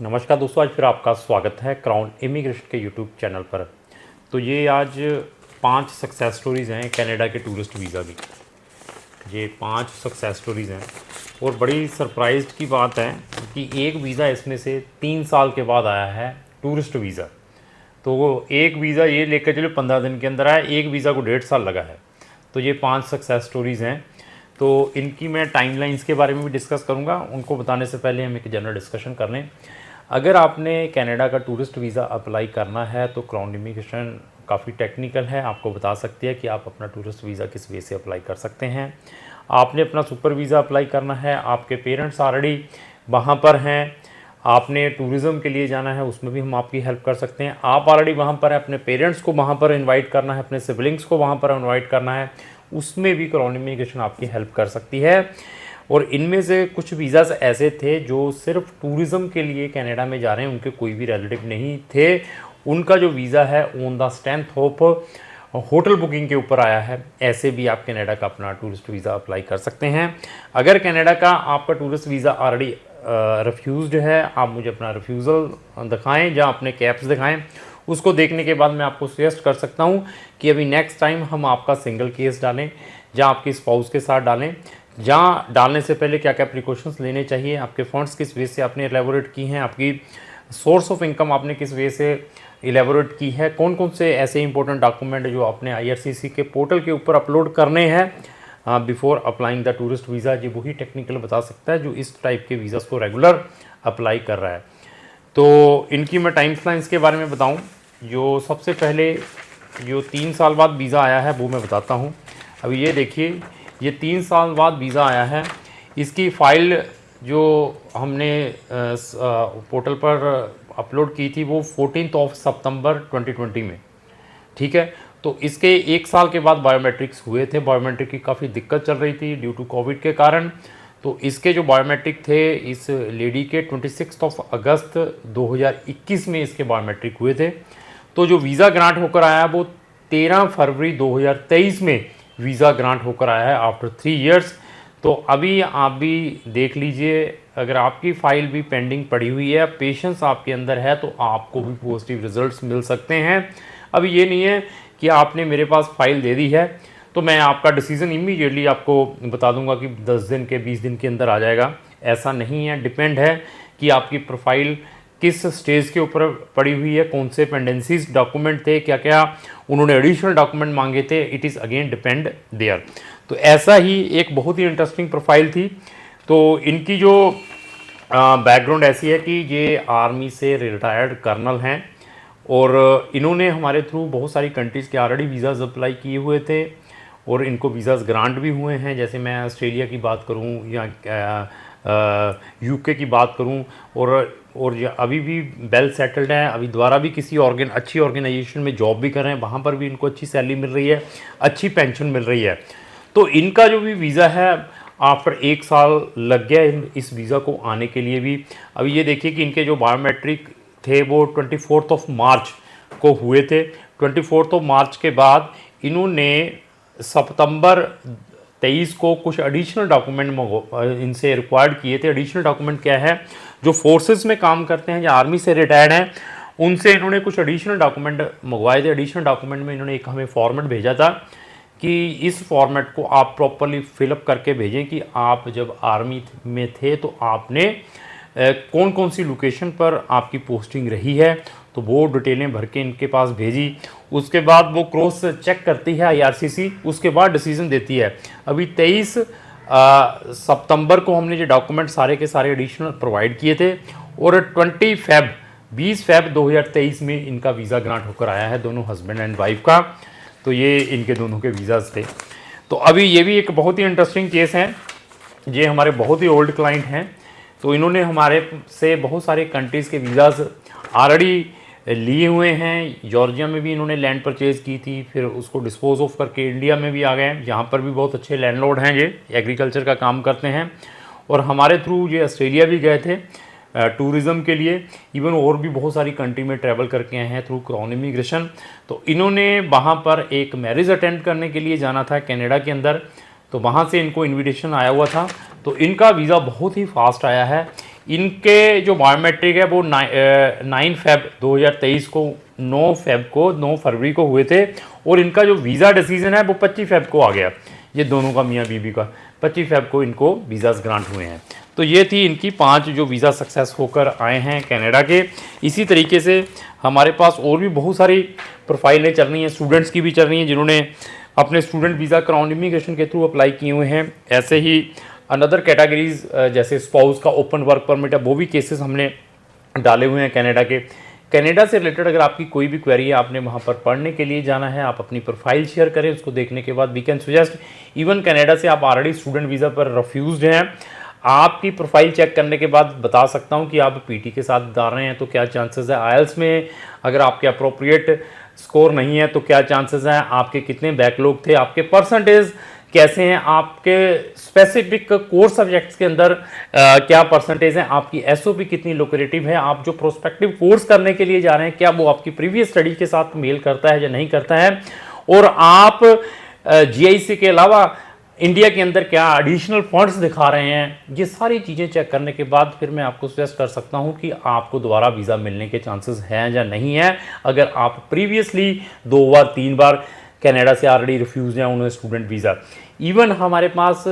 नमस्कार दोस्तों, आज फिर आपका स्वागत है क्राउन इमिग्रेशन के यूट्यूब चैनल पर। तो ये आज 5 सक्सेस स्टोरीज़ हैं कनाडा के टूरिस्ट वीज़ा की। ये 5 सक्सेस स्टोरीज़ हैं और बड़ी सरप्राइज की बात है कि एक वीज़ा इसमें से 3 साल के बाद आया है, टूरिस्ट वीज़ा। तो वो एक वीज़ा ये लेकर चलो 15 दिन के अंदर आया, एक वीज़ा को 1.5 साल लगा है। तो ये 5 सक्सेस स्टोरीज़ हैं। तो इनकी मैं टाइमलाइंस के बारे में भी डिस्कस करूँगा। उनको बताने से पहले हम एक जनरल डिस्कशन कर लें। अगर आपने कनाडा का टूरिस्ट वीज़ा अप्लाई करना है तो क्राउन इमिग्रेशन काफ़ी टेक्निकल है, आपको बता सकती है कि आप अपना टूरिस्ट वीज़ा किस वे से अप्लाई कर सकते हैं। आपने अपना सुपर वीज़ा अप्लाई करना है, आपके पेरेंट्स ऑलरेडी वहाँ पर हैं, आपने टूरिज़म के लिए जाना है, उसमें भी हम आपकी हेल्प कर सकते हैं। आप ऑलरेडी वहाँ पर हैं, अपने पेरेंट्स को वहाँ पर इन्वाइट करना है, अपने सिबलिंग्स को वहाँ पर इन्वाइट करना है, उसमें भी क्राउन इमिग्रेशन आपकी हेल्प कर सकती है। और इनमें से कुछ वीज़ास ऐसे थे जो सिर्फ टूरिज़म के लिए कनाडा में जा रहे हैं, उनके कोई भी रिलेटिव नहीं थे, उनका जो वीज़ा है on the strength of hotel booking के ऊपर आया है। ऐसे भी आप कनाडा का अपना टूरिस्ट वीज़ा अप्लाई कर सकते हैं। अगर कनाडा का आपका टूरिस्ट वीज़ा ऑलरेडी रिफ्यूज़्ड है, आप मुझे अपना रिफ्यूज़ल दिखाएं या अपने कैप्स दिखाएं। उसको देखने के बाद मैं आपको सजेस्ट कर सकता हूं कि अभी नेक्स्ट टाइम हम आपका सिंगल केस डालें या आपकी स्पाउस के साथ डालें। जहाँ डालने से पहले क्या क्या प्रिकॉशंस लेने चाहिए, आपके फंड्स किस वे से आपने एलेबोरेट की हैं, आपकी सोर्स ऑफ इनकम आपने किस वे से एलेबोरेट की है, कौन कौन से ऐसे इंपॉर्टेंट डॉक्यूमेंट जो आपने आईआरसीसी के पोर्टल के ऊपर अपलोड करने हैं before applying the tourist visa. ये वही टेक्निकल बता सकता है जो इस टाइप के वीज़ास को रेगुलर अप्लाई कर रहा है। तो इनकी मैं टाइमलाइंस के बारे में बताऊँ। जो सबसे पहले जो 3 साल बाद वीज़ा आया है वो मैं बताता हूँ। अभी ये देखिए, ये 3 साल बाद वीज़ा आया है। इसकी फ़ाइल जो हमने पोर्टल पर अपलोड की थी वो 14 सितंबर 2020 में, ठीक है। तो इसके 1 साल के बाद बायोमेट्रिक्स हुए थे। बायोमेट्रिक की काफ़ी दिक्कत चल रही थी ड्यू टू कोविड के कारण। तो इसके जो बायोमेट्रिक थे इस लेडी के 26 अगस्त 2021 में इसके बायोमेट्रिक हुए थे। तो जो वीज़ा ग्रांट होकर आया वो 13 फरवरी 2023 में वीज़ा ग्रांट होकर आया है आफ्टर 3 इयर्स। तो अभी आप भी देख लीजिए, अगर आपकी फ़ाइल भी पेंडिंग पड़ी हुई है, पेशेंस आपके अंदर है, तो आपको भी पॉजिटिव रिजल्ट्स मिल सकते हैं। अभी ये नहीं है कि आपने मेरे पास फ़ाइल दे दी है तो मैं आपका डिसीज़न इमीडिएटली आपको बता दूंगा कि 10 दिन के 20 दिन के अंदर आ जाएगा। ऐसा नहीं है, डिपेंड है कि आपकी प्रोफाइल किस स्टेज के ऊपर पड़ी हुई है, कौन से पेंडेंसीज डॉक्यूमेंट थे, क्या क्या उन्होंने एडिशनल डॉक्यूमेंट मांगे थे। It is again depend there. तो ऐसा ही एक बहुत ही इंटरेस्टिंग प्रोफाइल थी। तो इनकी जो बैकग्राउंड ऐसी है कि ये आर्मी से रिटायर्ड कर्नल हैं और इन्होंने हमारे थ्रू बहुत सारी कंट्रीज़ के ऑलरेडी वीज़ाज़ अप्लाई किए हुए थे और इनको वीज़ाज़ ग्रांट भी हुए हैं। जैसे मैं ऑस्ट्रेलिया की बात करूं या यूके की बात करूं, और अभी भी वेल सेटल्ड है, अभी दोबारा भी किसी अच्छी ऑर्गेनाइजेशन में जॉब भी कर रहे हैं, वहाँ पर भी इनको अच्छी सैलरी मिल रही है, अच्छी पेंशन मिल रही है। तो इनका जो भी वीज़ा है आफ्टर 1 साल लग गया इस वीज़ा को आने के लिए भी। अभी ये देखिए कि इनके जो बायोमेट्रिक थे वो 24 मार्च को हुए थे। 24 मार्च के बाद इन्होंने सितंबर 23 को कुछ एडिशनल डॉक्यूमेंट इनसे रिक्वायर्ड किए थे। एडिशनल डॉक्यूमेंट क्या है, जो फोर्सेस में काम करते हैं या आर्मी से रिटायर्ड हैं उनसे इन्होंने कुछ एडिशनल डॉक्यूमेंट मंगवाए थे। एडिशनल डॉक्यूमेंट में इन्होंने एक हमें फॉर्मेट भेजा था कि इस फॉर्मेट को आप प्रॉपरली फिलअप करके भेजें कि आप जब आर्मी में थे तो आपने कौन कौन सी लोकेशन पर आपकी पोस्टिंग रही है। तो वो डिटेलें भर के इनके पास भेजी। उसके बाद वो क्रॉस चेक करती है आईआरसीसी, उसके बाद डिसीजन देती है। अभी 23 सितंबर को हमने जो डॉक्यूमेंट सारे के सारे एडिशनल प्रोवाइड किए थे और 20 फेब 2023 में इनका वीज़ा ग्रांट होकर आया है, दोनों हस्बैंड एंड वाइफ का। तो ये इनके दोनों के वीज़ाज़ थे। तो अभी ये भी एक बहुत ही इंटरेस्टिंग केस है। ये हमारे बहुत ही ओल्ड क्लाइंट हैं। तो इन्होंने हमारे से बहुत सारे कंट्रीज़ के वीज़ाज़ ऑलरेडी लिए हुए हैं। जॉर्जिया में भी इन्होंने लैंड परचेज़ की थी, फिर उसको डिस्पोज ऑफ करके इंडिया में भी आ गए। यहाँ पर भी बहुत अच्छे लैंडलॉर्ड हैं, ये एग्रीकल्चर का काम करते हैं। और हमारे थ्रू ये ऑस्ट्रेलिया भी गए थे टूरिज़म के लिए, इवन और भी बहुत सारी कंट्री में ट्रैवल करके आए हैं थ्रू क्राउन इमिग्रेशन। तो इन्होंने वहाँ पर एक मैरिज अटेंड करने के लिए जाना था कनाडा के अंदर, तो वहाँ से इनको इनविटेशन आया हुआ था। तो इनका वीज़ा बहुत ही फास्ट आया है। इनके जो बायोमेट्रिक है वो 9 फेब 2023 को 9 फरवरी को हुए थे, और इनका जो वीज़ा डिसीजन है वो 25 फेब को आ गया। ये दोनों का, मियाँ बीबी का 25 फेब को इनको वीज़ाज ग्रांट हुए हैं। तो ये थी इनकी 5 जो वीज़ा सक्सेस होकर आए हैं कनाडा के। इसी तरीके से हमारे पास और भी बहुत सारी प्रोफाइलें चल रही हैं, स्टूडेंट्स की भी चल रही हैं जिन्होंने अपने स्टूडेंट वीज़ा क्राउन इमिग्रेशन के थ्रू अप्लाई किए हुए हैं। ऐसे ही अनदर कैटेगरीज जैसे स्पाउस का ओपन वर्क परमिट है, वो भी केसेस हमने डाले हुए हैं कनाडा के। कनाडा से रिलेटेड अगर आपकी कोई भी क्वेरी है, आपने वहाँ पर पढ़ने के लिए जाना है, आप अपनी प्रोफाइल शेयर करें, उसको देखने के बाद we can suggest. Even Canada से आप ऑलरेडी स्टूडेंट वीज़ा पर रिफ्यूज्ड हैं, आपकी प्रोफाइल चेक करने के बाद बता सकता हूँ कि आप पीटी के साथ डाल रहे हैं तो क्या चांसेस है, आईएलटीएस में अगर आपके अप्रोप्रिएट स्कोर नहीं है तो क्या चांसेस हैं, आपके कितने बैकलॉग थे, आपके परसेंटेज कैसे हैं, आपके स्पेसिफिक कोर्स सब्जेक्ट्स के अंदर क्या परसेंटेज है, आपकी एसओपी कितनी लुक्रेटिव है, आप जो प्रोस्पेक्टिव कोर्स करने के लिए जा रहे हैं क्या वो आपकी प्रीवियस स्टडी के साथ मेल करता है या नहीं करता है, और आप जीआईसी के अलावा इंडिया के अंदर क्या एडिशनल फंड्स दिखा रहे हैं। ये सारी चीज़ें चेक करने के बाद फिर मैं आपको सजेस्ट कर सकता हूं कि आपको दोबारा वीज़ा मिलने के चांसेस हैं या नहीं है। अगर आप प्रीवियसली 2 बार 3 बार कनाडा से ऑलरेडी रिफ्यूज हैं उन्हें स्टूडेंट वीज़ा। इवन हमारे पास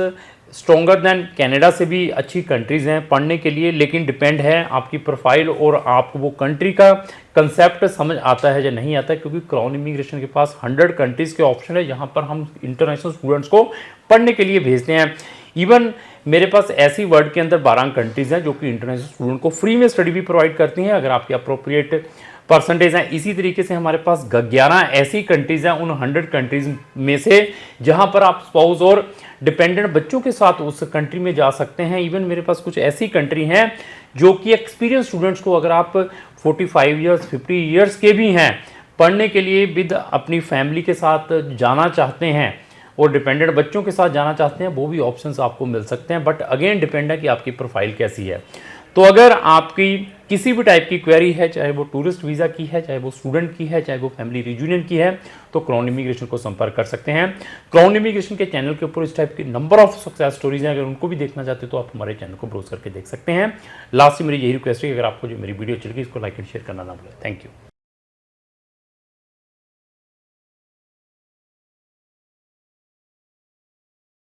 स्ट्रॉन्गर दैन कनाडा से भी अच्छी कंट्रीज़ हैं पढ़ने के लिए, लेकिन डिपेंड है आपकी प्रोफाइल और आपको वो कंट्री का कंसेप्ट समझ आता है या नहीं आता है, क्योंकि क्राउन इमिग्रेशन के पास 100 कंट्रीज़ के ऑप्शन है जहाँ पर हम इंटरनेशनल स्टूडेंट्स को पढ़ने के लिए भेजते हैं। इवन मेरे पास ऐसी वर्ल्ड के अंदर 12 कंट्रीज़ हैं जो कि इंटरनेशनल स्टूडेंट को फ्री में स्टडी भी प्रोवाइड करती हैं अगर आपके अप्रोप्रिएट परसेंटेज हैं। इसी तरीके से हमारे पास 11 ऐसी कंट्रीज़ हैं उन 100 कंट्रीज़ में से जहां पर आप स्पाउस और डिपेंडेंट बच्चों के साथ उस कंट्री में जा सकते हैं। इवन मेरे पास कुछ ऐसी कंट्री हैं जो कि एक्सपीरियंस स्टूडेंट्स को, अगर आप 45 ईयर्स 50 ईयर्स के भी हैं, पढ़ने के लिए विद अपनी फैमिली के साथ जाना चाहते हैं और डिपेंडेंट बच्चों के साथ जाना चाहते हैं, वो भी ऑप्शंस आपको मिल सकते हैं। बट अगेन डिपेंड है कि आपकी प्रोफाइल कैसी है। तो अगर आपकी किसी भी टाइप की क्वेरी है, चाहे वो टूरिस्ट वीज़ा की है, चाहे वो स्टूडेंट की है, चाहे वो फैमिली रियूनियन की है, तो क्राउन इमिग्रेशन को संपर्क कर सकते हैं। क्राउन इमिग्रेशन के चैनल के ऊपर इस टाइप की नंबर ऑफ सक्सेस स्टोरीज हैं, अगर उनको भी देखना चाहते हो तो आप हमारे चैनल को ब्राउज करके देख सकते हैं। लास्ट में मेरी यही रिक्वेस्ट है कि अगर आपको जो मेरी वीडियो चल गई इसको लाइक एंड शेयर करना ना भूलें। Thank you.